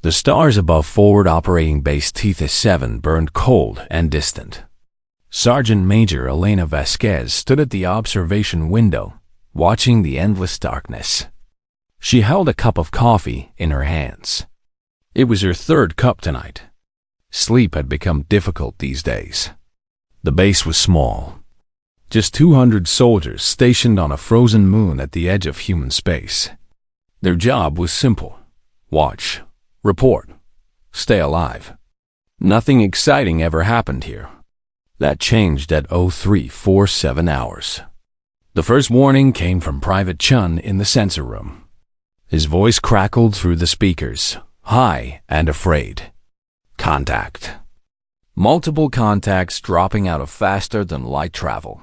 The stars above Forward Operating Base Tethys 7 burned cold and distant. Sergeant Major Elena Vasquez stood at the observation window, watching the endless darkness. She held a cup of coffee in her hands. It was her third cup tonight. Sleep had become difficult these days. The base was small. Just 200 soldiers stationed on a frozen moon at the edge of human space. Their job was simple: watch, report, stay alive. Nothing exciting ever happened here. That changed at 0347 hours. The first warning came from Private Chun in the sensor room. His voice crackled through the speakers, high and afraid. Contact. Multiple contacts dropping out of faster than light travel.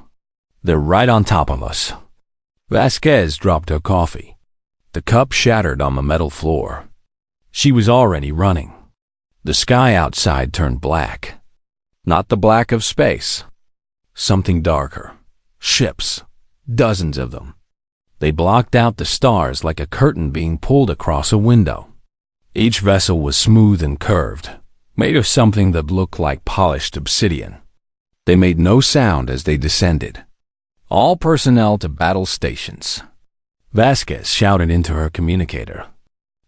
They're right on top of us. Vasquez dropped her coffee. The cup shattered on the metal floor. She was already running. The sky outside turned black. Not the black of space. Something darker. Ships. Dozens of them. They blocked out the stars like a curtain being pulled across a window. Each vessel was smooth and curved, made of something that looked like polished obsidian. They made no sound as they descended. All personnel to battle stations. Vasquez shouted into her communicator.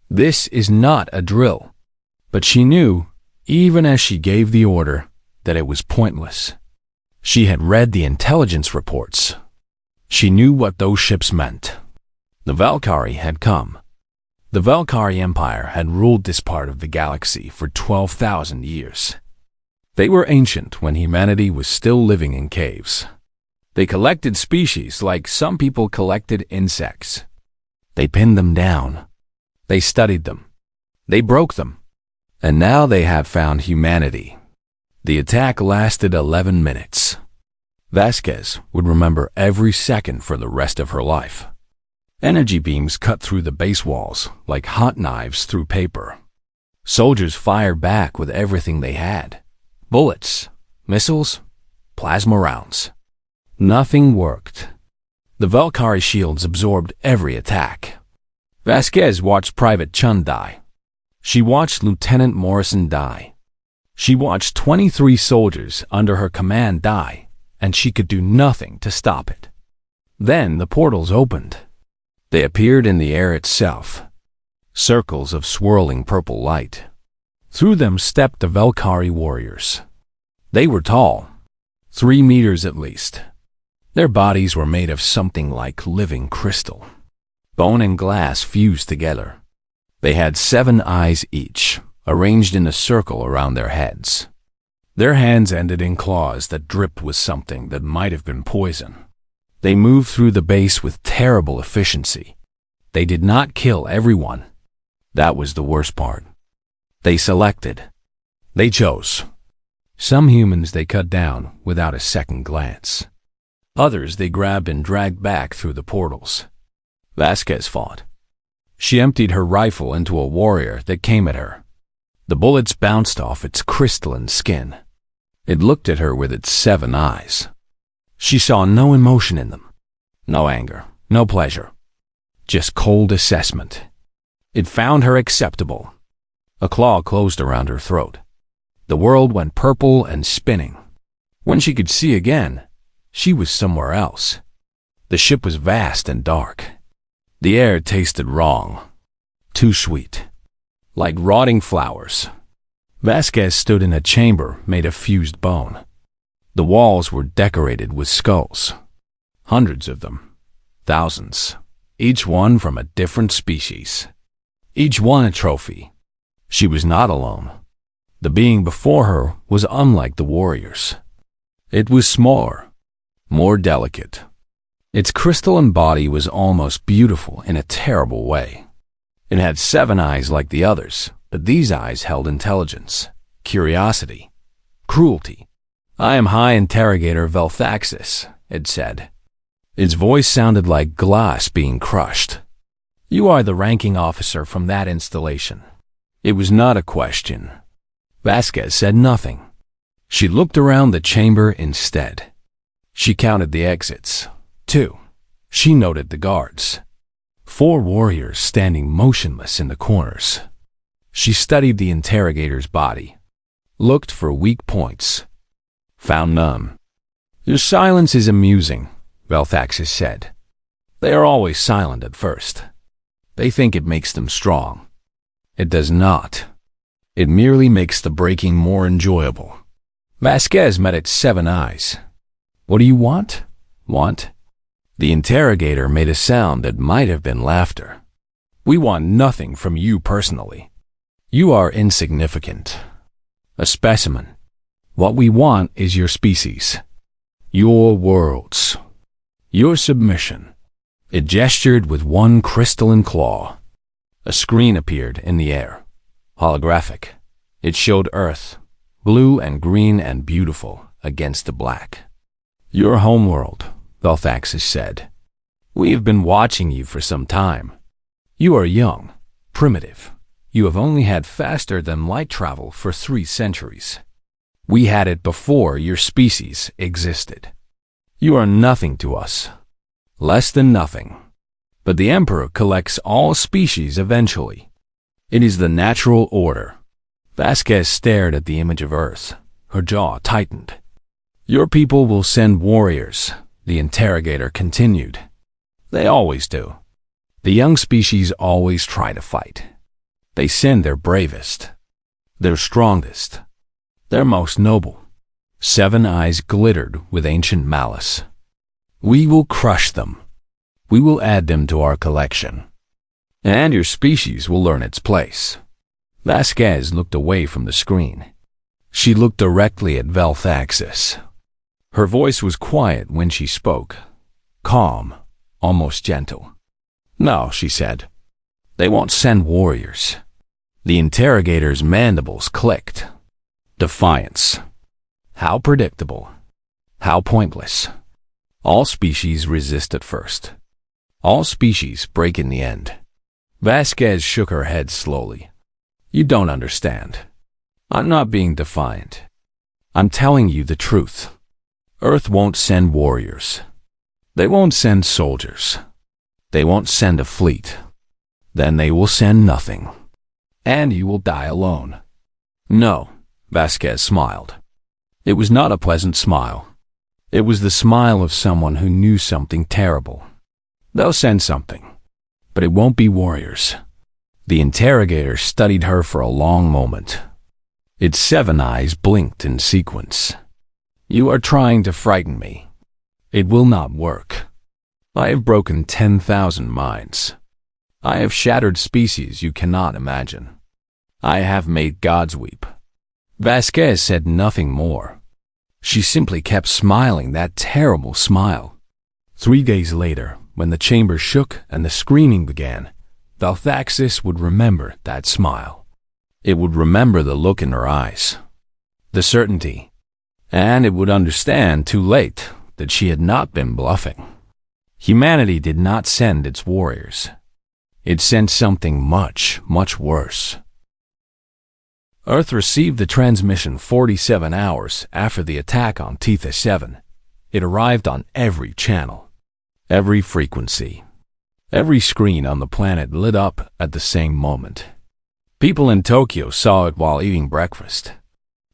This is not a drill. But she knew, even as she gave the order, that it was pointless. She had read the intelligence reports. She knew what those ships meant. The Valkyrie had come. The Valkyrie Empire had ruled this part of the galaxy for 12,000 years. They were ancient when humanity was still living in caves. They collected species like some people collected insects. They pinned them down. They studied them. They broke them. And now they have found humanity. The attack lasted 11 minutes. Vasquez would remember every second for the rest of her life. Energy beams cut through the base walls like hot knives through paper. Soldiers fired back with everything they had. Bullets, missiles, plasma rounds. Nothing worked. The Valkyrie shields absorbed every attack. Vasquez watched Private Chun die. She watched Lieutenant Morrison die. She watched 23 soldiers under her command die, and she could do nothing to stop it. Then the portals opened. They appeared in the air itself. Circles of swirling purple light. Through them stepped the Valkyrie warriors. They were tall, 3 meters at least. Their bodies were made of something like living crystal. Bone and glass fused together. They had 7 eyes each, arranged in a circle around their heads. Their hands ended in claws that dripped with something that might have been poison. They moved through the base with terrible efficiency. They did not kill everyone. That was the worst part. They selected. They chose. Some humans they cut down without a second glance. Others they grabbed and dragged back through the portals. Vasquez fought. She emptied her rifle into a warrior that came at her. The bullets bounced off its crystalline skin. It looked at her with its 7 eyes. She saw no emotion in them. No anger, no pleasure. Just cold assessment. It found her acceptable. A claw closed around her throat. The world went purple and spinning. When she could see again, she was somewhere else. The ship was vast and dark. The air tasted wrong. Too sweet. Like rotting flowers. Vasquez stood in a chamber made of fused bone. The walls were decorated with skulls. Hundreds of them. Thousands. Each one from a different species. Each one a trophy. She was not alone. The being before her was unlike the warriors. It was smaller, more delicate. Its crystalline body was almost beautiful in a terrible way. It had 7 eyes like the others, but these eyes held intelligence, curiosity, cruelty. "I am High Interrogator Velthaxis," it said. Its voice sounded like glass being crushed. "You are the ranking officer from that installation." It was not a question. Vasquez said nothing. She looked around the chamber instead. She counted the exits. 2. She noted the guards. 4 warriors standing motionless in the corners. She studied the interrogator's body, looked for weak points, found none. Your silence is amusing, Velthaxis said. They are always silent at first. They think it makes them strong. It does not. It merely makes the breaking more enjoyable. Vasquez met its 7 eyes. What do you want? Want? The interrogator made a sound that might have been laughter. We want nothing from you personally. You are insignificant. A specimen. What we want is your species. Your worlds. Your submission. It gestured with one crystalline claw. A screen appeared in the air. Holographic. It showed Earth, blue and green and beautiful, against the black. Your homeworld, Velthaxis said. We have been watching you for some time. You are young, primitive. You have only had faster-than-light travel for 3 centuries. We had it before your species existed. You are nothing to us. Less than nothing. But the Emperor collects all species eventually. It is the natural order. Vasquez stared at the image of Earth. Her jaw tightened. Your people will send warriors, the interrogator continued. They always do. The young species always try to fight. They send their bravest, their strongest, their most noble. 7 eyes glittered with ancient malice. We will crush them. We will add them to our collection. And your species will learn its place. Vasquez looked away from the screen. She looked directly at Velthaxis. Her voice was quiet when she spoke, calm, almost gentle. No, she said. They won't send warriors. The interrogator's mandibles clicked. Defiance. How predictable. How pointless. All species resist at first. All species break in the end. Vasquez shook her head slowly. You don't understand. I'm not being defiant. I'm telling you the truth. Earth won't send warriors. They won't send soldiers. They won't send a fleet. Then they will send nothing. And you will die alone. No, Vasquez smiled. It was not a pleasant smile. It was the smile of someone who knew something terrible. They'll send something, but it won't be warriors. The interrogator studied her for a long moment. Its 7 eyes blinked in sequence. You are trying to frighten me. It will not work. I have broken 10,000 minds. I have shattered species you cannot imagine. I have made gods weep. Vasquez said nothing more. She simply kept smiling that terrible smile. 3 days later, when the chamber shook and the screaming began, Velthaxis would remember that smile. It would remember the look in her eyes, the certainty, and it would understand too late that she had not been bluffing. Humanity did not send its warriors. It sent something much, much worse. Earth received the transmission 47 hours after the attack on Tethys 7. It arrived on every channel, every frequency. Every screen on the planet lit up at the same moment. People in Tokyo saw it while eating breakfast.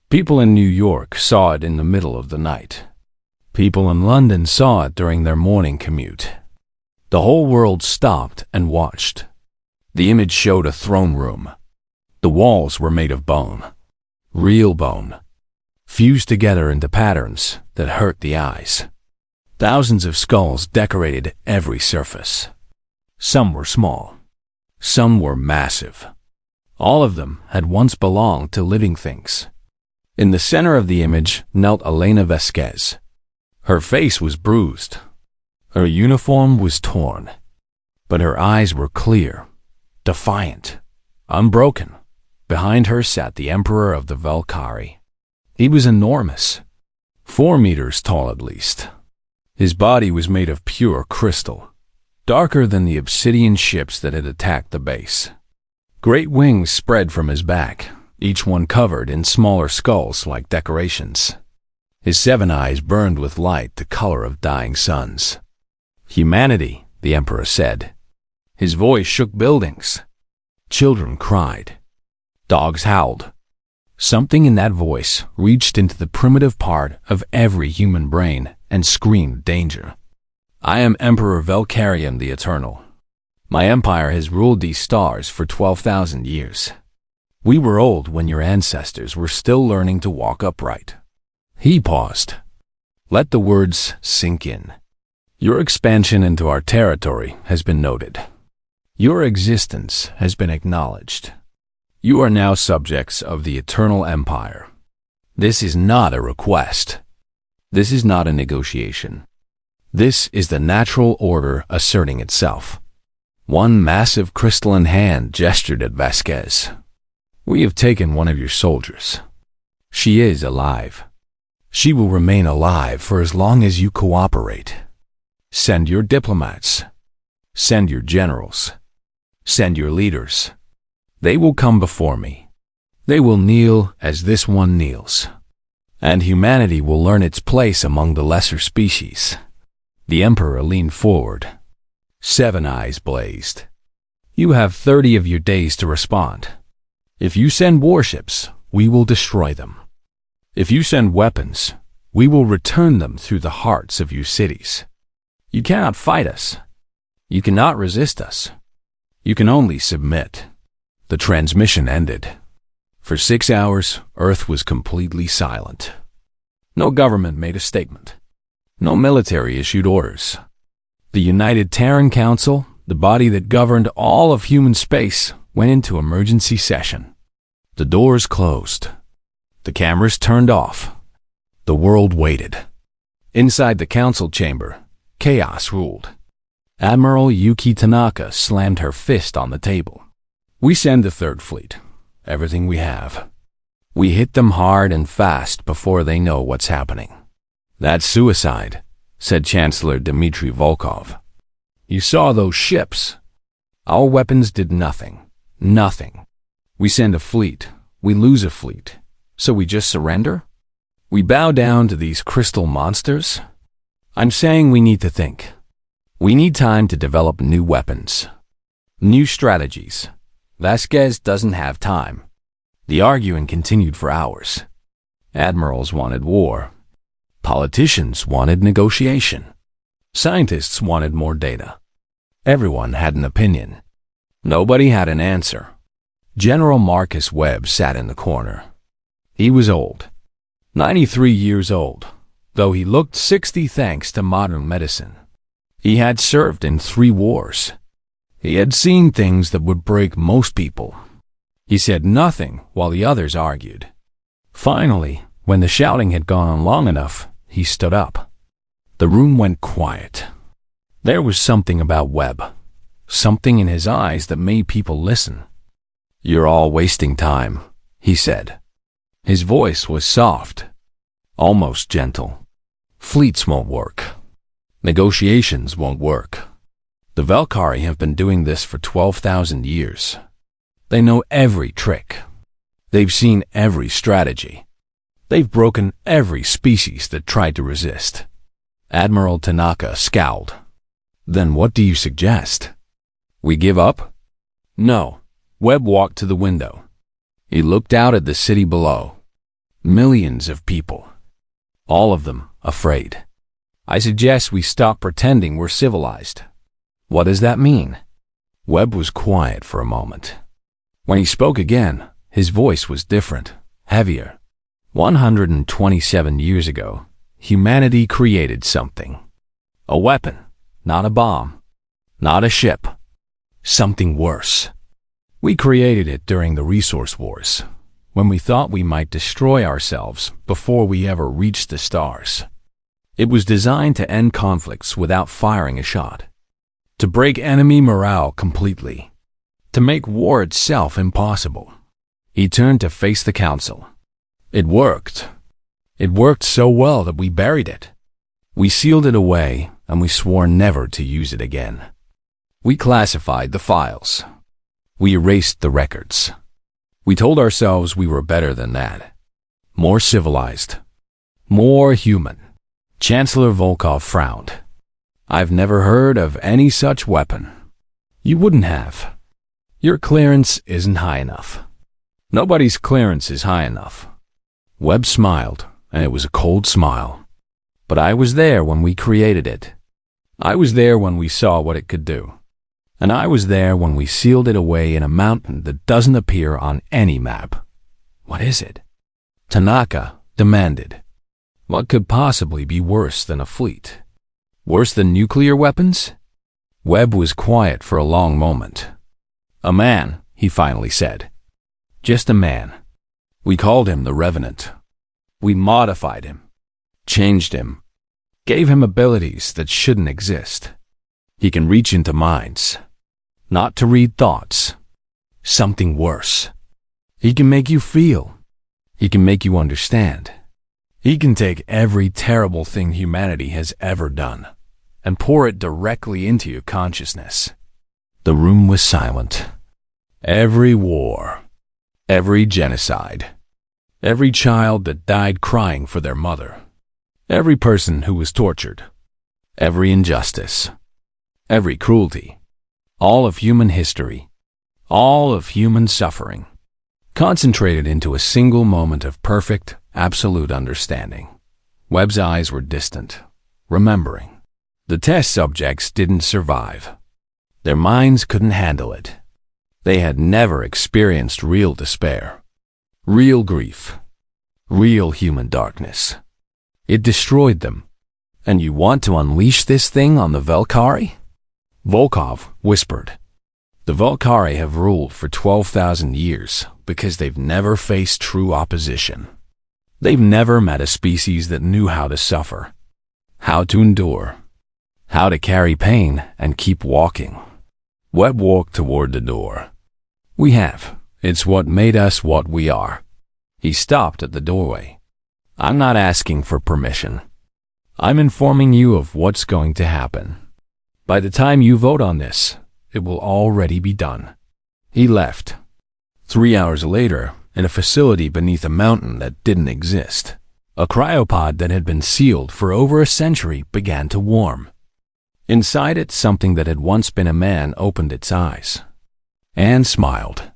People in New York saw it in the middle of the night. People in London saw it during their morning commute. The whole world stopped and watched. The image showed a throne room. The walls were made of bone. Real bone. Fused together into patterns that hurt the eyes. Thousands of skulls decorated every surface. Some were small. Some were massive. All of them had once belonged to living things. In the center of the image knelt Elena Vasquez. Her face was bruised. Her uniform was torn. But her eyes were clear, defiant, unbroken. Behind her sat the Emperor of the Valkyrie. He was enormous, 4 meters tall at least. His body was made of pure crystal, darker than the obsidian ships that had attacked the base. Great wings spread from his back, each one covered in smaller skulls like decorations. His 7 eyes burned with light the color of dying suns. Humanity, the Emperor said. His voice shook buildings. Children cried. Dogs howled. Something in that voice reached into the primitive part of every human brain and screamed danger. I am Emperor Velkarion the Eternal. My empire has ruled these stars for 12,000 years. We were old when your ancestors were still learning to walk upright. He paused. Let the words sink in. Your expansion into our territory has been noted. Your existence has been acknowledged. You are now subjects of the Eternal Empire. This is not a request. This is not a negotiation. This is the natural order asserting itself. One massive crystalline hand gestured at Vasquez. We have taken one of your soldiers. She is alive. She will remain alive for as long as you cooperate. Send your diplomats. Send your generals. Send your leaders. They will come before me. They will kneel as this one kneels. And humanity will learn its place among the lesser species. The Emperor leaned forward. 7 eyes blazed. You have 30 of your days to respond. If you send warships, we will destroy them. If you send weapons, we will return them through the hearts of your cities. You cannot fight us. You cannot resist us. You can only submit. The transmission ended. For 6 hours, Earth was completely silent. No government made a statement. No military issued orders. The United Terran Council, the body that governed all of human space, went into emergency session. The doors closed. The cameras turned off. The world waited. Inside the council chamber, chaos ruled. Admiral Yuki Tanaka slammed her fist on the table. We send the Third Fleet. Everything we have. We hit them hard and fast before they know what's happening. That's suicide, said Chancellor Dmitry Volkov. You saw those ships. Our weapons did nothing. Nothing. We send a fleet. We lose a fleet. So we just surrender? We bow down to these crystal monsters? I'm saying we need to think. We need time to develop new weapons. New strategies. Vasquez doesn't have time. The arguing continued for hours. Admirals wanted war. Politicians wanted negotiation. Scientists wanted more data. Everyone had an opinion. Nobody had an answer. General Marcus Webb sat in the corner. He was old. 93 years old, though he looked 60 thanks to modern medicine. He had served in 3 wars. He had seen things that would break most people. He said nothing while the others argued. Finally, when the shouting had gone on long enough, he stood up. The room went quiet. There was something about Webb, something in his eyes that made people listen. You're all wasting time, he said. His voice was soft, almost gentle. Fleets won't work. Negotiations won't work. The Velkari have been doing this for 12,000 years. They know every trick. They've seen every strategy. They've broken every species that tried to resist. Admiral Tanaka scowled. Then what do you suggest? We give up? No. Webb walked to the window. He looked out at the city below. Millions of people. All of them afraid. I suggest we stop pretending we're civilized. What does that mean? Webb was quiet for a moment. When he spoke again, his voice was different, heavier. 127 years ago, humanity created something. A weapon, not a bomb, not a ship. Something worse. We created it during the resource wars, when we thought we might destroy ourselves before we ever reached the stars. It was designed to end conflicts without firing a shot, to break enemy morale completely, to make war itself impossible. He turned to face the council. It worked. It worked so well that we buried it. We sealed it away, and we swore never to use it again. We classified the files. We erased the records. We told ourselves we were better than that. More civilized. More human. Chancellor Volkov frowned. I've never heard of any such weapon. You wouldn't have. Your clearance isn't high enough. Nobody's clearance is high enough. Webb smiled, and it was a cold smile. But I was there when we created it. I was there when we saw what it could do. And I was there when we sealed it away in a mountain that doesn't appear on any map. What is it? Tanaka demanded. What could possibly be worse than a fleet? Worse than nuclear weapons? Webb was quiet for a long moment. A man, he finally said. Just a man. We called him the Revenant. We modified him, changed him, gave him abilities that shouldn't exist. He can reach into minds, not to read thoughts. Something worse. He can make you feel. He can make you understand. He can take every terrible thing humanity has ever done and pour it directly into your consciousness. The room was silent. Every war, every genocide, every child that died crying for their mother, every person who was tortured, every injustice, every cruelty, all of human history, all of human suffering, concentrated into a single moment of perfect, absolute understanding. Webb's eyes were distant, remembering. The test subjects didn't survive. Their minds couldn't handle it. They had never experienced real despair, real grief, real human darkness. It destroyed them. And you want to unleash this thing on the Velkari? Volkov whispered. The Velkari have ruled for 12,000 years because they've never faced true opposition. They've never met a species that knew how to suffer, how to endure, how to carry pain and keep walking. Webb walked toward the door. We have. It's what made us what we are. He stopped at the doorway. I'm not asking for permission. I'm informing you of what's going to happen. By the time you vote on this, it will already be done. He left. 3 hours later, in a facility beneath a mountain that didn't exist, a cryopod that had been sealed for over a century began to warm. Inside it, something that had once been a man opened its eyes and smiled.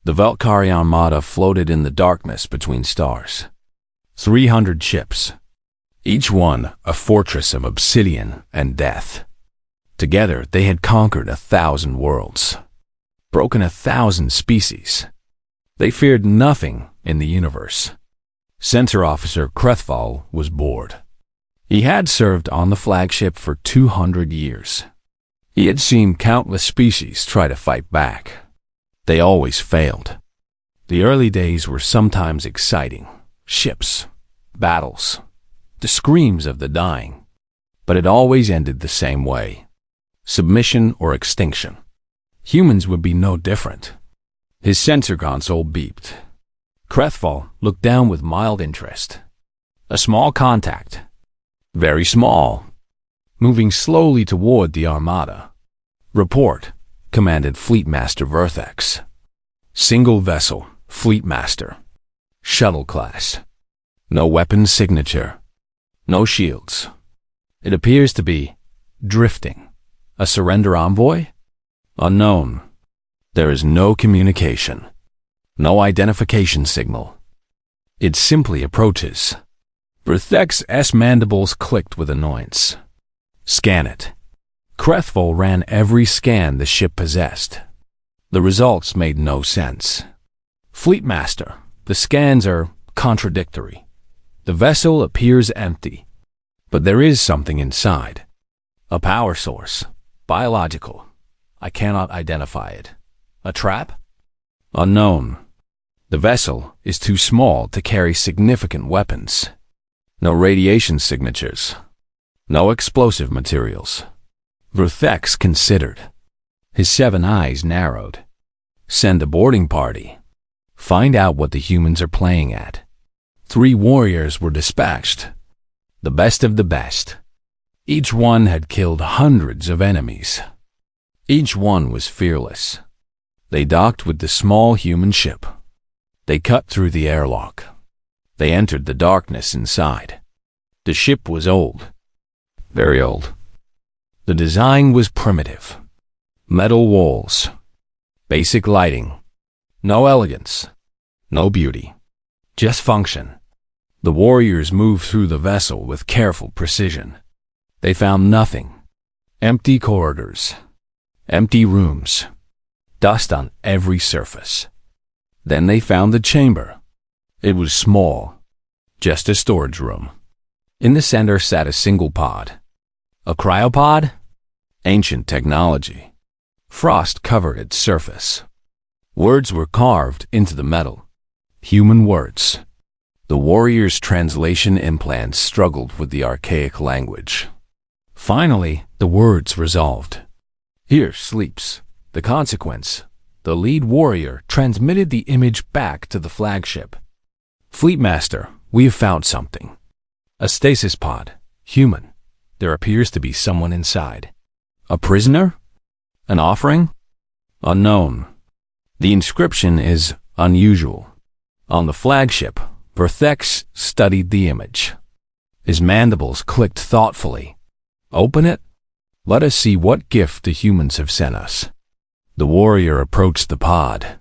The Velkari Armada floated in the darkness between stars. 300 ships, each one a fortress of obsidian and death. Together, they had conquered 1,000 worlds, broken 1,000 species. They feared nothing in the universe. Center Officer Krethval was bored. He had served on the flagship for 200 years. He had seen countless species try to fight back. They always failed. The early days were sometimes exciting. Ships, battles, the screams of the dying. But it always ended the same way. Submission or extinction. Humans would be no different. His sensor console beeped. Krethval looked down with mild interest. A small contact. Very small. Moving slowly toward the Armada. Report, commanded Fleet Master Verthex. Single vessel, Fleet Master. Shuttle class. No weapon signature. No shields. It appears to be drifting. A surrender envoy? Unknown. There is no communication. No identification signal. It simply approaches. Verthex's mandibles clicked with annoyance. Scan it. Krethval ran every scan the ship possessed. The results made no sense. Fleet Master, the scans are contradictory. The vessel appears empty, but there is something inside. A power source. Biological. I cannot identify it. A trap? Unknown. The vessel is too small to carry significant weapons. No radiation signatures. No explosive materials. Verthex considered. His 7 eyes narrowed. Send a boarding party. Find out what the humans are playing at. 3 warriors were dispatched. The best of the best. Each one had killed hundreds of enemies. Each one was fearless. They docked with the small human ship. They cut through the airlock. They entered the darkness inside. The ship was old. Very old. The design was primitive. Metal walls. Basic lighting. No elegance. No beauty. Just function. The warriors moved through the vessel with careful precision. They found nothing. Empty corridors. Empty rooms. Dust on every surface. Then they found the chamber. It was small. Just a storage room. In the center sat a single pod. A cryopod? Ancient technology. Frost covered its surface. Words were carved into the metal. Human words. The warriors' translation implants struggled with the archaic language. Finally, the words resolved. Here sleeps the consequence. The lead warrior transmitted the image back to the flagship. Fleetmaster, we have found something. A stasis pod. Human. There appears to be someone inside. A prisoner? An offering? Unknown. The inscription is unusual. On the flagship, Verthex studied the image. His mandibles clicked thoughtfully. Open it? Let us see what gift the humans have sent us. The warrior approached the pod.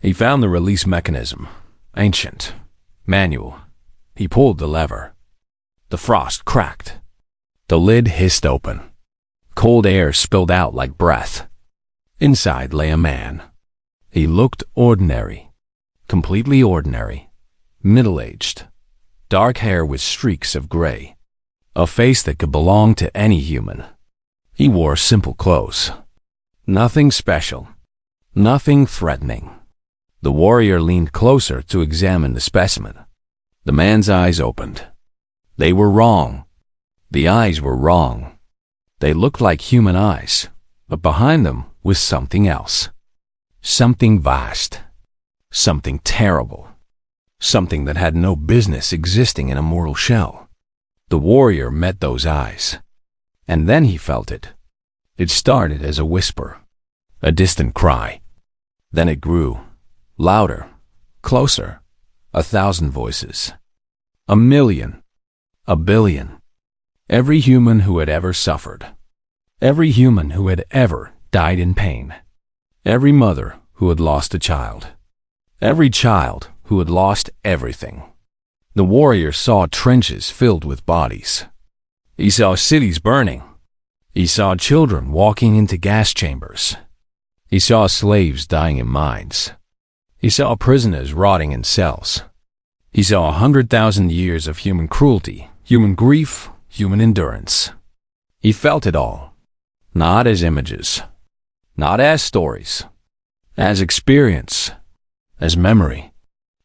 He found the release mechanism. Ancient. Manual. He pulled the lever. The frost cracked. The lid hissed open. Cold air spilled out like breath. Inside lay a man. He looked ordinary. Completely ordinary. Middle-aged. Dark hair with streaks of gray. A face that could belong to any human. He wore simple clothes. Nothing special. Nothing threatening. The warrior leaned closer to examine the specimen. The man's eyes opened. They were wrong. The eyes were wrong. They looked like human eyes, but behind them was something else. Something vast. Something terrible. Something that had no business existing in a mortal shell. The warrior met those eyes. And then he felt it. It started as a whisper, a distant cry. Then it grew, louder, closer, 1,000 voices. 1,000,000. 1,000,000,000. Every human who had ever suffered. Every human who had ever died in pain. Every mother who had lost a child. Every child who had lost everything. The warrior saw trenches filled with bodies. He saw cities burning. He saw children walking into gas chambers. He saw slaves dying in mines. He saw prisoners rotting in cells. He saw 100,000 years of human cruelty, human grief, human endurance. He felt it all. Not as images. Not as stories. As experience. As memory.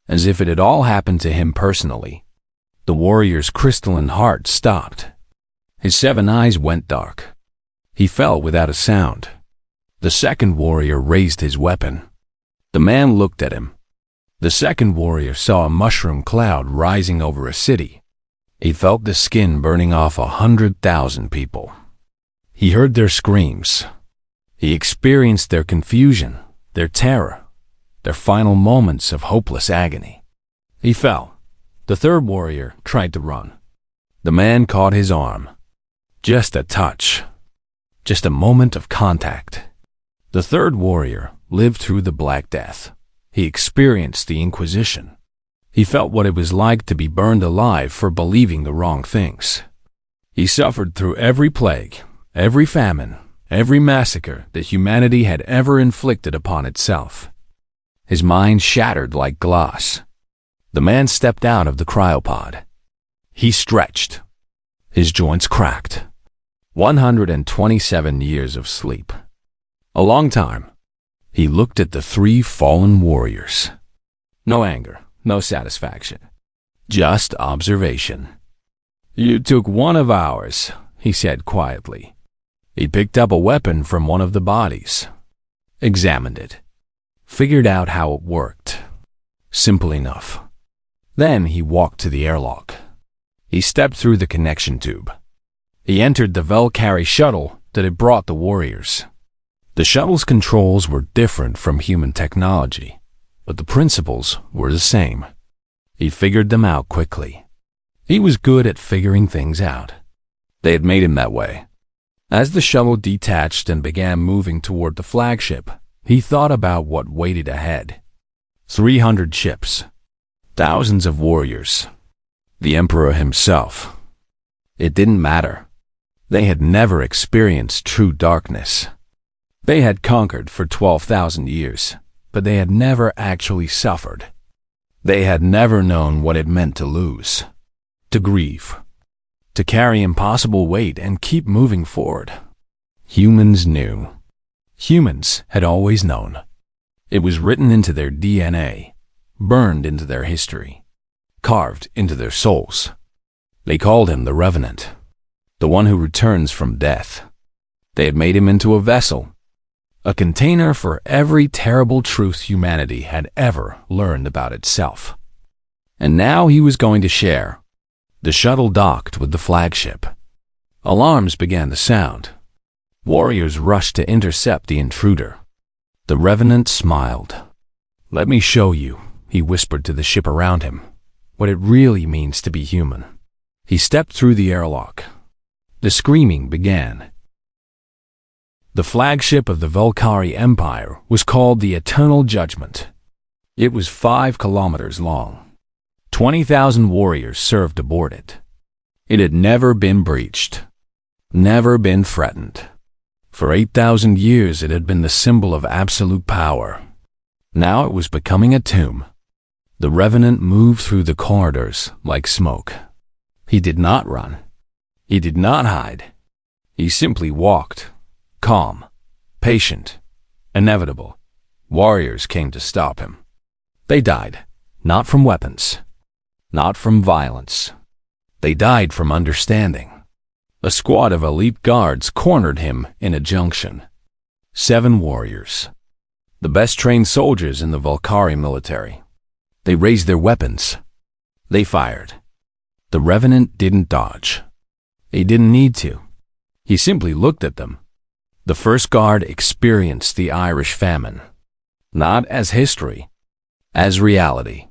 As if it had all happened to him personally. The warrior's crystalline heart stopped. His 7 eyes went dark. He fell without a sound. The second warrior raised his weapon. The man looked at him. The second warrior saw a mushroom cloud rising over a city. He felt the skin burning off 100,000 people. He heard their screams. He experienced their confusion, their terror, their final moments of hopeless agony. He fell. The third warrior tried to run. The man caught his arm. Just a touch. Just a moment of contact. The third warrior lived through the Black Death. He experienced the Inquisition. He felt what it was like to be burned alive for believing the wrong things. He suffered through every plague, every famine, every massacre that humanity had ever inflicted upon itself. His mind shattered like glass. The man stepped out of the cryopod. He stretched. His joints cracked. 127 years of sleep. A long time. He looked at the 3 fallen warriors. No anger, no satisfaction. Just observation. You took one of ours, he said quietly. He picked up a weapon from one of the bodies. Examined it. Figured out how it worked. Simple enough. Then he walked to the airlock. He stepped through the connection tube. He entered the Velcari shuttle that had brought the warriors. The shuttle's controls were different from human technology, but the principles were the same. He figured them out quickly. He was good at figuring things out. They had made him that way. As the shuttle detached and began moving toward the flagship, he thought about what waited ahead. 300 ships, thousands of warriors, the Emperor himself. It didn't matter. They had never experienced true darkness. They had conquered for 12,000 years, but they had never actually suffered. They had never known what it meant to lose, to grieve, to carry impossible weight and keep moving forward. Humans knew. Humans had always known. It was written into their DNA, burned into their history, carved into their souls. They called him the Revenant, the one who returns from death. They had made him into a vessel, a container for every terrible truth humanity had ever learned about itself. And now he was going to share. The shuttle docked with the flagship. Alarms began to sound. Warriors rushed to intercept the intruder. The Revenant smiled. "Let me show you," he whispered to the ship around him, "what it really means to be human." He stepped through the airlock. The screaming began. The flagship of the Valkyrie Empire was called the Eternal Judgment. It was 5 kilometers long. 20,000 warriors served aboard it. It had never been breached, never been threatened. For 8,000 years it had been the symbol of absolute power. Now it was becoming a tomb. The Revenant moved through the corridors like smoke. He did not run. He did not hide. He simply walked, calm, patient, inevitable. Warriors came to stop him. They died, not from weapons, not from violence. They died from understanding. A squad of elite guards cornered him in a junction. 7 warriors, the best-trained soldiers in the Valkyrie military. They raised their weapons. They fired. The Revenant didn't dodge. He didn't need to. He simply looked at them. The first guard experienced the Irish famine, not as history, as reality.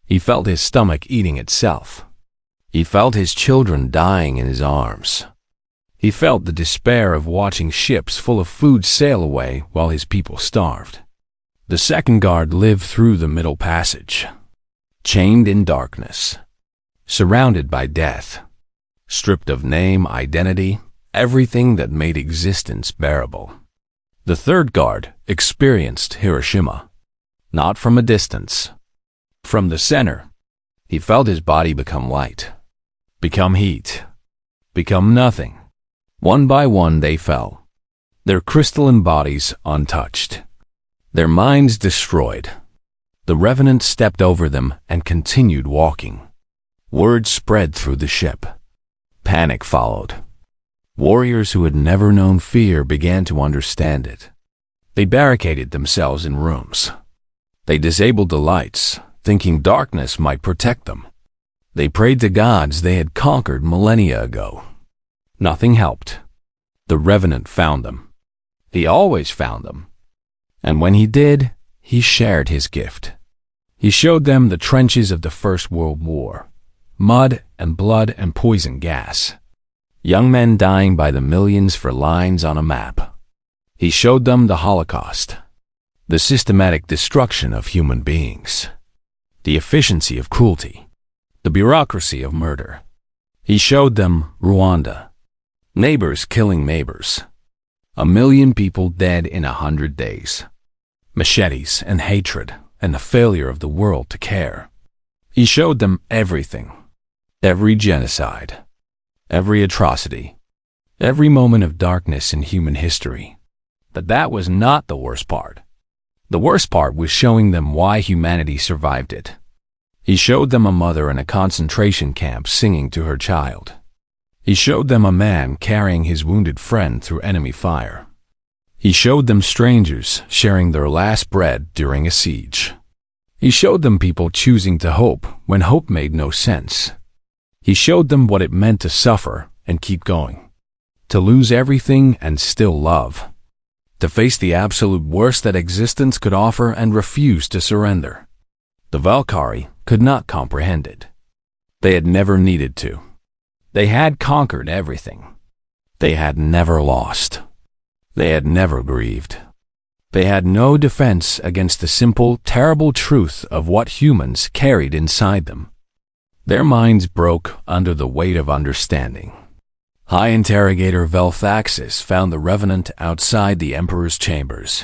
He felt his stomach eating itself. He felt his children dying in his arms. He felt the despair of watching ships full of food sail away while his people starved. The second guard lived through the middle passage, chained in darkness, surrounded by death, stripped of name, identity, everything that made existence bearable. The third guard experienced Hiroshima, not from a distance, from the center. He felt his body become light, become heat, become nothing. One by one they fell, their crystalline bodies untouched, their minds destroyed. The Revenant stepped over them and continued walking. Word spread through the ship. Panic followed. Warriors who had never known fear began to understand it. They barricaded themselves in rooms. They disabled the lights, thinking darkness might protect them. They prayed to gods they had conquered millennia ago. Nothing helped. The Revenant found them. He always found them. And when he did, he shared his gift. He showed them the trenches of the First World War, mud and blood and poison gas, young men dying by the millions for lines on a map. He showed them the Holocaust, the systematic destruction of human beings, the efficiency of cruelty, the bureaucracy of murder. He showed them Rwanda, neighbors killing neighbors, 1 million people dead in 100 days, machetes and hatred and the failure of the world to care. He showed them everything, every genocide, every atrocity, every moment of darkness in human history. But that was not the worst part. The worst part was showing them why humanity survived it. He showed them a mother in a concentration camp singing to her child. He showed them a man carrying his wounded friend through enemy fire. He showed them strangers sharing their last bread during a siege. He showed them people choosing to hope when hope made no sense. He showed them what it meant to suffer and keep going, to lose everything and still love, to face the absolute worst that existence could offer and refuse to surrender. The Valkyrie could not comprehend it. They had never needed to. They had conquered everything. They had never lost. They had never grieved. They had no defense against the simple, terrible truth of what humans carried inside them. Their minds broke under the weight of understanding. High Interrogator Velfaxis found the Revenant outside the Emperor's chambers.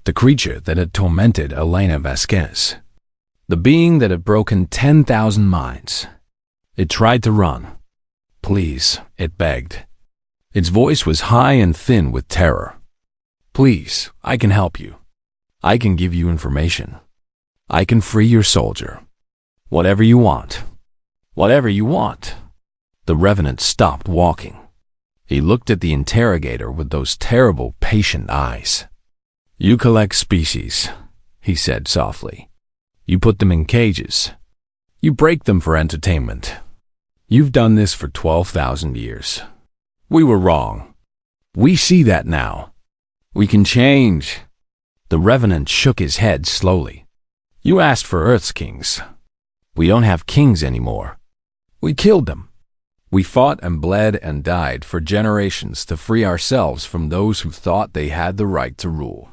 The creature that had tormented Elena Vasquez. The being that had broken 10,000 minds. It tried to run. "Please," it begged. Its voice was high and thin with terror. "Please, I can help you. I can give you information. I can free your soldier. Whatever you want. Whatever you want." The Revenant stopped walking. He looked at the interrogator with those terrible, patient eyes. "You collect species," he said softly. "You put them in cages. You break them for entertainment. You've done this for 12,000 years. We were wrong. We see that now. We can change." The Revenant shook his head slowly. "You asked for Earth's kings. We don't have kings anymore. We killed them. We fought and bled and died for generations to free ourselves from those who thought they had the right to rule.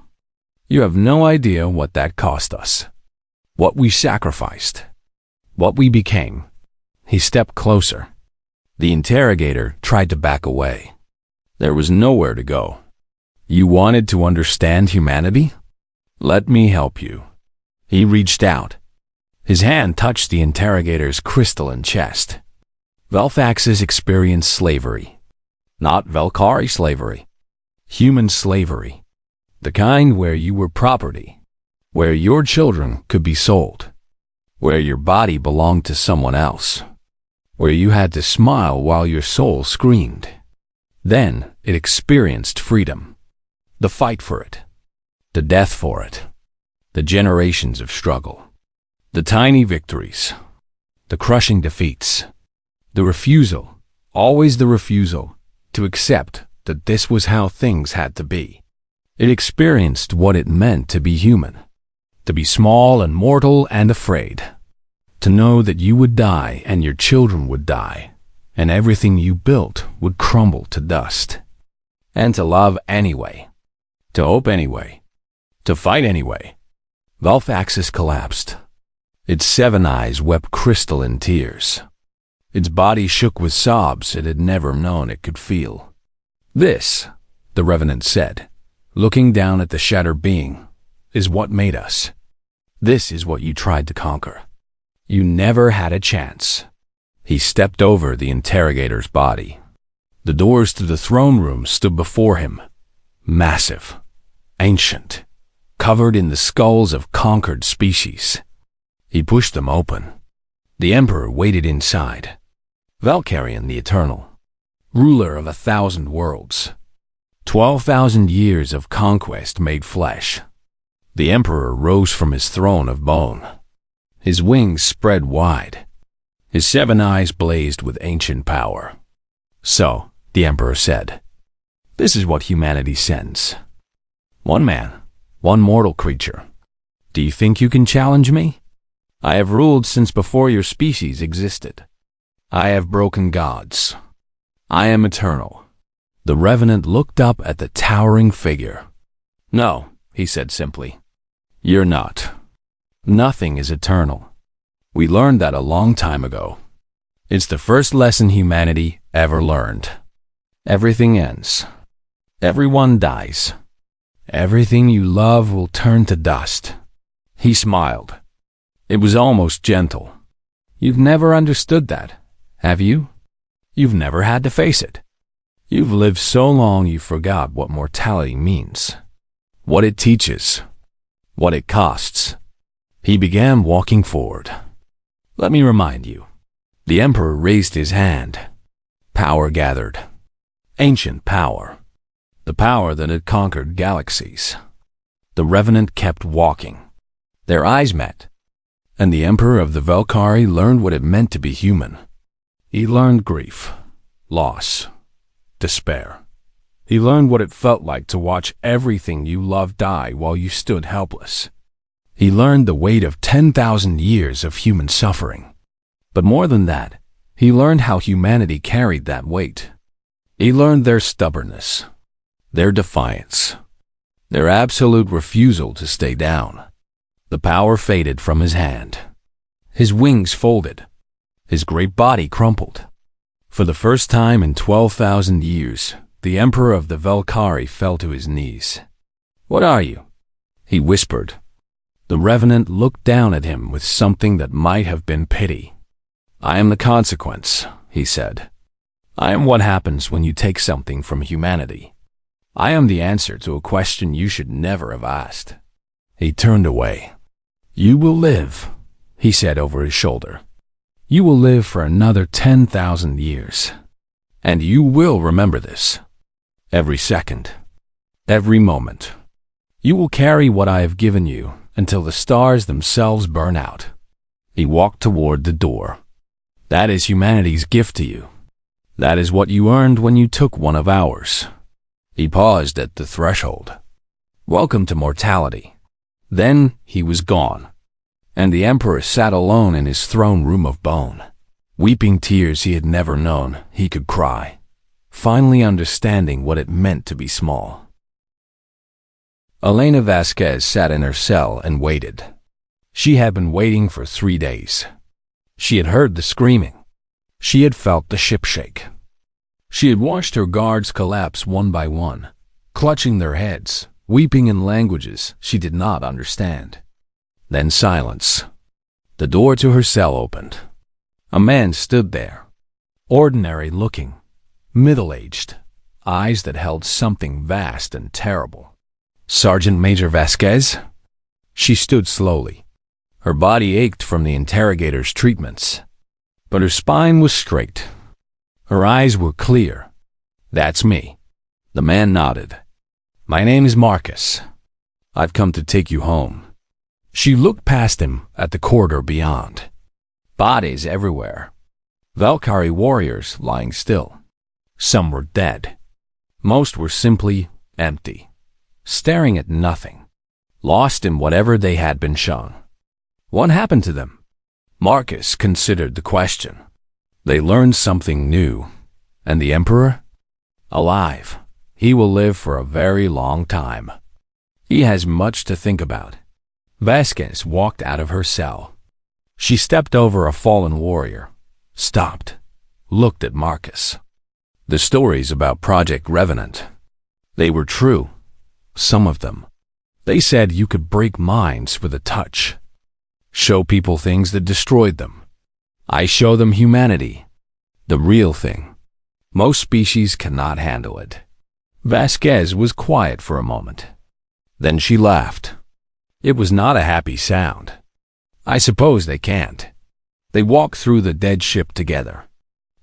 You have no idea what that cost us. What we sacrificed. What we became." He stepped closer. The interrogator tried to back away. There was nowhere to go. "You wanted to understand humanity? Let me help you." He reached out. His hand touched the interrogator's crystalline chest. Velfaxes experienced slavery. Not Velkari slavery. Human slavery. The kind where you were property. Where your children could be sold. Where your body belonged to someone else. Where you had to smile while your soul screamed. Then it experienced freedom. The fight for it. The death for it. The generations of struggle. The tiny victories. The crushing defeats. The refusal, always the refusal, to accept that this was how things had to be. It experienced what it meant to be human. To be small and mortal and afraid. To know that you would die and your children would die, and everything you built would crumble to dust. And to love anyway. To hope anyway. To fight anyway. Velfaxis collapsed. Its 7 eyes wept crystalline tears. Its body shook with sobs it had never known it could feel. "This," the Revenant said, looking down at the shattered being, "is what made us. This is what you tried to conquer. You never had a chance." He stepped over the interrogator's body. The doors to the throne room stood before him, massive, ancient, covered in the skulls of conquered species. He pushed them open. The Emperor waited inside. Valkyrian the Eternal, ruler of 1,000 worlds. 12,000 years of conquest made flesh. The Emperor rose from his throne of bone. His wings spread wide. His 7 eyes blazed with ancient power. "So," the Emperor said, "this is what humanity sends. One man, one mortal creature. Do you think you can challenge me? I have ruled since before your species existed. I have broken gods. I am eternal." The Revenant looked up at the towering figure. "No," he said simply. "You're not. Nothing is eternal. We learned that a long time ago. It's the first lesson humanity ever learned. Everything ends. Everyone dies. Everything you love will turn to dust." He smiled. It was almost gentle. "You've never understood that, have you? You've never had to face it. You've lived so long you forgot what mortality means. What it teaches. What it costs." He began walking forward. "Let me remind you." The Emperor raised his hand. Power gathered. Ancient power. The power that had conquered galaxies. The Revenant kept walking. Their eyes met. And the Emperor of the Velkari learned what it meant to be human. He learned grief, loss, despair. He learned what it felt like to watch everything you loved die while you stood helpless. He learned the weight of 10,000 years of human suffering. But more than that, he learned how humanity carried that weight. He learned their stubbornness, their defiance, their absolute refusal to stay down. The power faded from his hand. His wings folded. His great body crumpled. For the first time in 12,000 years, the Emperor of the Valkyrie fell to his knees. "What are you?" he whispered. The Revenant looked down at him with something that might have been pity. "I am the consequence," he said. "I am what happens when you take something from humanity. I am the answer to a question you should never have asked." He turned away. "You will live," he said over his shoulder. "You will live for another 10,000 years. And you will remember this. Every second. Every moment. You will carry what I have given you until the stars themselves burn out." He walked toward the door. "That is humanity's gift to you. That is what you earned when you took one of ours." He paused at the threshold. "Welcome to mortality." Then he was gone, and the Emperor sat alone in his throne room of bone, weeping tears he had never known he could cry, finally understanding what it meant to be small. Elena Vasquez sat in her cell and waited. She had been waiting for 3 days. She had heard the screaming. She had felt the ship shake. She had watched her guards collapse one by one, clutching their heads, weeping in languages she did not understand. Then silence. The door to her cell opened. A man stood there, ordinary looking, middle-aged, eyes that held something vast and terrible. "Sergeant Major Vasquez?" She stood slowly. Her body ached from the interrogator's treatments, but her spine was straight. Her eyes were clear. "That's me." The man nodded. "My name is Marcus. I've come to take you home." She looked past him at the corridor beyond. Bodies everywhere. Valkyrie warriors lying still. Some were dead. Most were simply empty, staring at nothing, lost in whatever they had been shown. What happened to them? Marcus considered the question. They learned something new. And the Emperor? Alive. He will live for a very long time. He has much to think about. Vasquez walked out of her cell. She stepped over a fallen warrior, stopped, looked at Marcus. The stories about Project Revenant. They were true. Some of them. They said you could break minds with a touch. Show people things that destroyed them. I show them humanity. The real thing. Most species cannot handle it. Vasquez was quiet for a moment. Then she laughed. It was not a happy sound. "I suppose they can't." They walked through the dead ship together.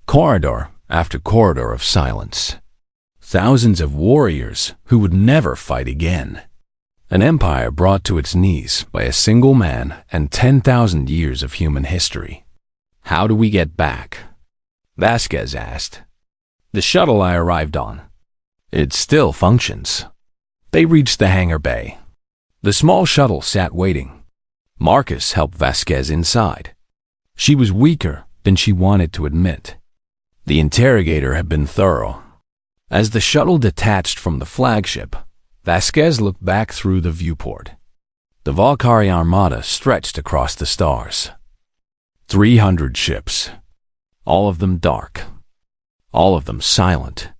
Corridor after corridor of silence. Thousands of warriors who would never fight again. An empire brought to its knees by a single man and 10,000 years of human history. "How do we get back?" Vasquez asked. "The shuttle I arrived on. It still functions." They reached the hangar bay. The small shuttle sat waiting. Marcus helped Vasquez inside. She was weaker than she wanted to admit. The interrogator had been thorough. As the shuttle detached from the flagship, Vasquez looked back through the viewport. The Valkyrie armada stretched across the stars. 300 ships. All of them dark. All of them silent.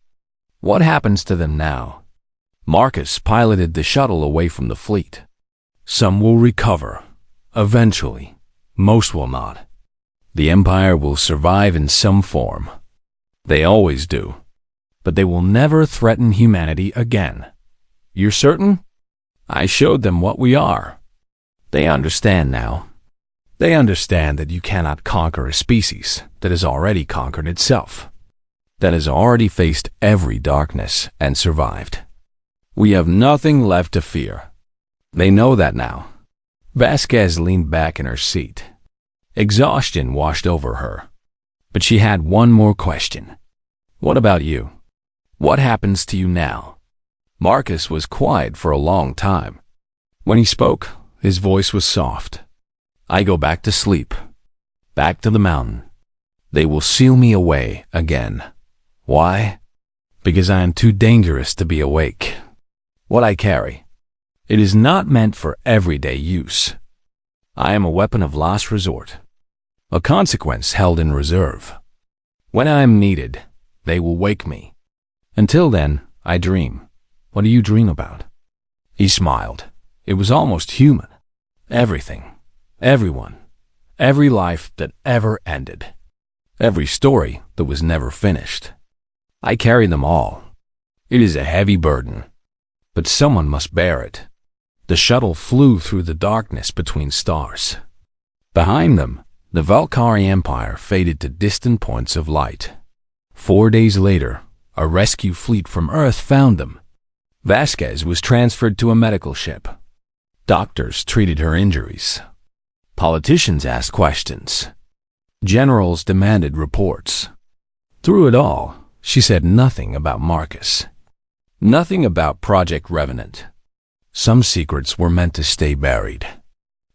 What happens to them now? Marcus piloted the shuttle away from the fleet. Some will recover. Eventually. Most will not. The Empire will survive in some form. They always do. But they will never threaten humanity again. You're certain? I showed them what we are. They understand now. They understand that you cannot conquer a species that has already conquered itself, that has already faced every darkness and survived. We have nothing left to fear. They know that now. Vasquez leaned back in her seat. Exhaustion washed over her. But she had one more question. What about you? What happens to you now? Marcus was quiet for a long time. When he spoke, his voice was soft. I go back to sleep. Back to the mountain. They will seal me away again. Why? Because I am too dangerous to be awake. What I carry, It is not meant for everyday use. I am a weapon of last resort, a consequence held in reserve. When I am needed, they will wake me. Until then, I dream. What do you dream about? He smiled. It was almost human. Everything, everyone, every life that ever ended, every story that was never finished. I carry them all. It is a heavy burden, but someone must bear it. The shuttle flew through the darkness between stars. Behind them, the Valkyrie Empire faded to distant points of light. 4 days later, a rescue fleet from Earth found them. Vasquez was transferred to a medical ship. Doctors treated her injuries. Politicians asked questions. Generals demanded reports. Through it all, she said nothing about Marcus. Nothing about Project Revenant. Some secrets were meant to stay buried.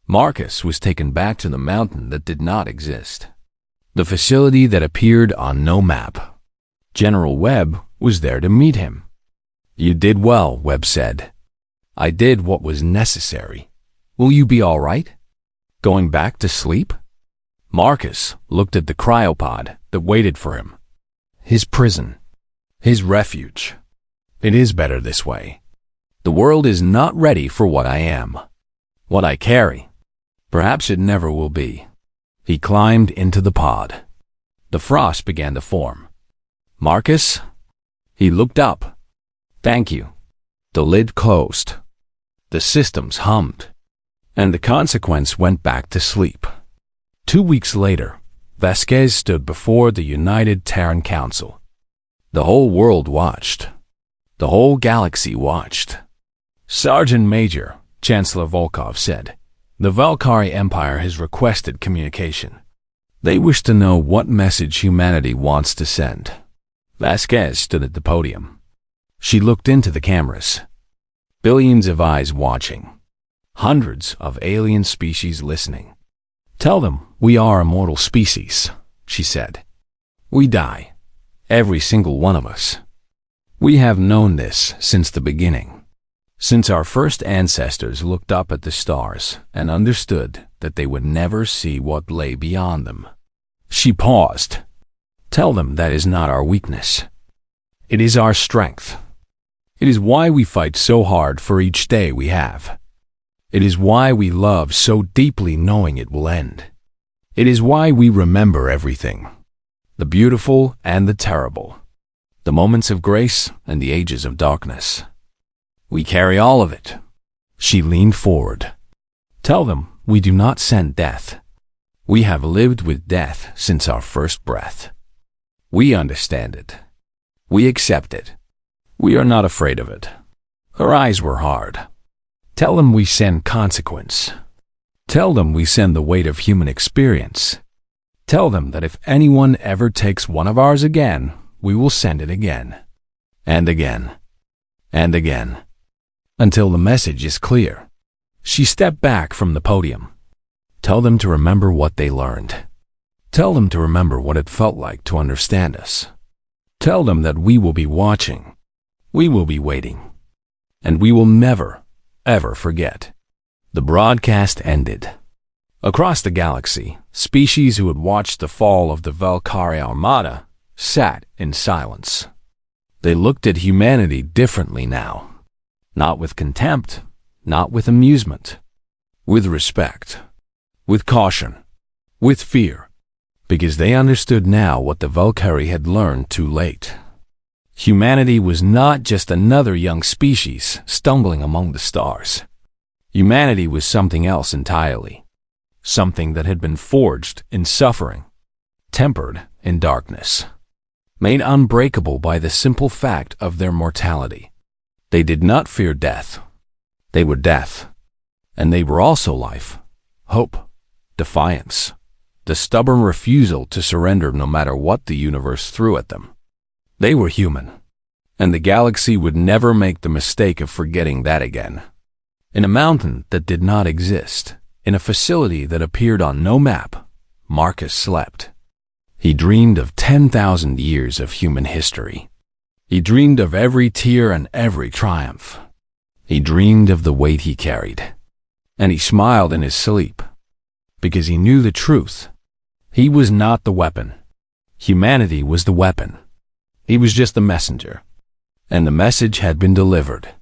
Marcus was taken back to the mountain that did not exist, the facility that appeared on no map. General Webb was there to meet him. "You did well," Webb said. "I did what was necessary. Will you be all right? Going back to sleep?" Marcus looked at the cryopod that waited for him. His prison, his refuge. It is better this way. The world is not ready for what I am, what I carry. Perhaps it never will be. He climbed into the pod. The frost began to form. "Marcus?" He looked up. "Thank you." The lid closed. The systems hummed, and the consequence went back to sleep. 2 weeks later, Vasquez stood before the United Terran Council. The whole world watched. The whole galaxy watched. "Sergeant Major," Chancellor Volkov said, "the Valkyrie Empire has requested communication. They wish to know what message humanity wants to send." Vasquez stood at the podium. She looked into the cameras. Billions of eyes watching. Hundreds of alien species listening. "Tell them we are a mortal species," she said. "We die. Every single one of us. We have known this since the beginning. Since our first ancestors looked up at the stars and understood that they would never see what lay beyond them." She paused. "Tell them that is not our weakness. It is our strength. It is why we fight so hard for each day we have. It is why we love so deeply knowing it will end. It is why we remember everything, the beautiful and the terrible, the moments of grace and the ages of darkness. We carry all of it." She leaned forward. "Tell them we do not send death. We have lived with death since our first breath. We understand it. We accept it. We are not afraid of it." Her eyes were hard. "Tell them we send consequence. Tell them we send the weight of human experience. Tell them that if anyone ever takes one of ours again, we will send it again, and again, and again, until the message is clear." She stepped back from the podium. "Tell them to remember what they learned. Tell them to remember what it felt like to understand us. Tell them that we will be watching. We will be waiting. And we will never, ever forget." The broadcast ended. Across the galaxy, species who had watched the fall of the Valkyrie Armada sat in silence. They looked at humanity differently now. Not with contempt, not with amusement. With respect. With caution. With fear. Because they understood now what the Valkyrie had learned too late. Humanity was not just another young species stumbling among the stars. Humanity was something else entirely. Something that had been forged in suffering, tempered in darkness, made unbreakable by the simple fact of their mortality. They did not fear death. They were death. And they were also life, hope, defiance, the stubborn refusal to surrender no matter what the universe threw at them. They were human, and the galaxy would never make the mistake of forgetting that again. In a mountain that did not exist, in a facility that appeared on no map, Marcus slept. He dreamed of 10,000 years of human history. He dreamed of every tear and every triumph. He dreamed of the weight he carried, and he smiled in his sleep, because he knew the truth. He was not the weapon. Humanity was the weapon. He was just the messenger, and the message had been delivered.